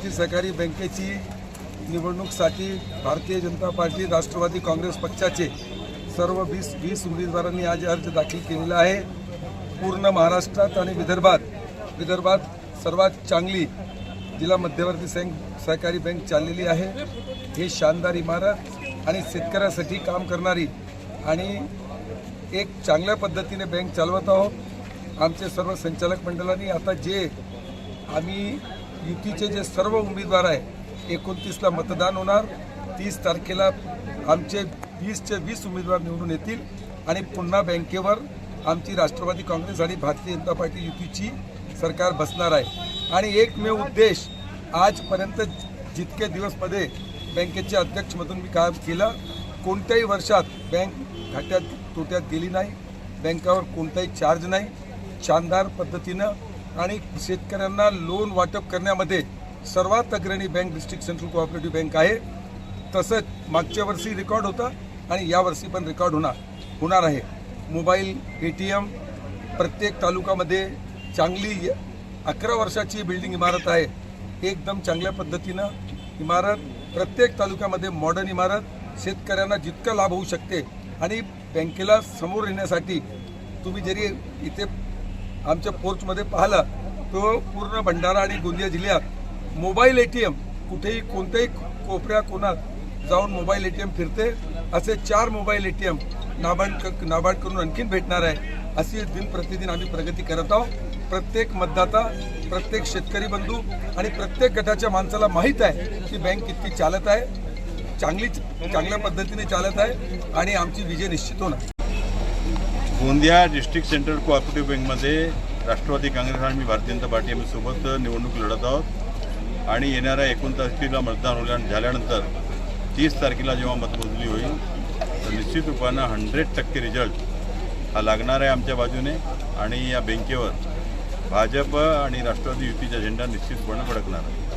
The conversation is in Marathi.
सहकारी बँकेची निवडणूकसाठी भारतीय जनता पार्टी, राष्ट्रवादी काँग्रेस पक्षाचे सर्व 20 उमेदवारांनी आज अर्ज दाखल केलेला आहे। पूर्ण महाराष्ट्रात आणि विदर्भात सर्वात चांगली जिल्हा मध्यवर्ती सहकारी बँक चाललेली आहे। हे शानदार इमारत आणि शेतकऱ्यासाठी काम करणारी आणि एक चांगल्या पद्धतीने बँक चालवत आहोत। आमचे सर्व संचालक मंडळांनी आता जे आम्ही युतीचे जे सर्व उमेदवार आहे 29ला मतदान होणार, 30 तारखेला आमचे 20 उमेदवार निवडून येतील आणि पुन्हा बँकेवर आमची राष्ट्रवादी काँग्रेस आणि भारतीय जनता पार्टी युतीची सरकार बसणार आहे। आणि एकमेव उद्देश, आजपर्यंत जितके दिवसमध्ये बँकेचे अध्यक्ष म्हणून मी काम केलं, कोणत्याही वर्षात बँक घाट्यात तोट्यात गेली नाही, बँकावर कोणताही चार्ज नाही, शानदार पद्धतीनं आणि शेतकऱ्यांना लोन वाटप करण्यामध्ये सर्वात अग्रणी bank district central cooperative bank आहे। तसंच मागच्या वर्षी रेकॉर्ड होता आणि यावर्षी पण रेकॉर्ड होणार आहे। मोबाईल ATM प्रत्येक तालुक्यामध्ये चांगली 11 वर्षाची बिल्डिंग इमारत आहे, एकदम चांगल्या पद्धतीनं इमारत, प्रत्येक तालुक्यामध्ये मॉडर्न इमारत, शेतकऱ्यांना जितका लाभ होऊ शकते। आणि बँकेला समोर येण्यासाठी तुम्ही जरी इथे आमच्या पोर्चमध्ये पाहिलं तो पूर्ण भंडारा आणि गोंदिया जिल्ह्यात मोबाईल ATM कुठेही कोणत्याही कोपऱ्या कोणात जाऊन मोबाईल ATM फिरते, असे 4 मोबाईल ATM नाबार्डकडून आणखीन भेटणार आहे। अशी दिन प्रतिदिन आम्ही प्रगती करत आहोत। प्रत्येक मतदाता, प्रत्येक शेतकरी बंधू आणि प्रत्येक गटाच्या माणसाला माहीत आहे की बँक किती चालत आहे, चांगल्या पद्धतीने चालत आहे आणि आमची विजय निश्चित होणार। गोंदिया डिस्ट्रिक्ट सेंट्रल कोऑपरेटिव्ह बँकमध्ये राष्ट्रवादी काँग्रेस आणि भारतीय जनता पार्टी आम्ही सोबत निवडणूक लढत आहोत आणि येणाऱ्या 29 तारखेला मतदान झाल्यानंतर 30 तारखेला जेव्हा मतमोजणी होईल तर निश्चित रूपानं 100% रिझल्ट हा लागणार आहे आमच्या बाजूने आणि या बँकेवर भाजप आणि राष्ट्रवादी युतीचा झेंडा निश्चितपणे फडकणार आहे।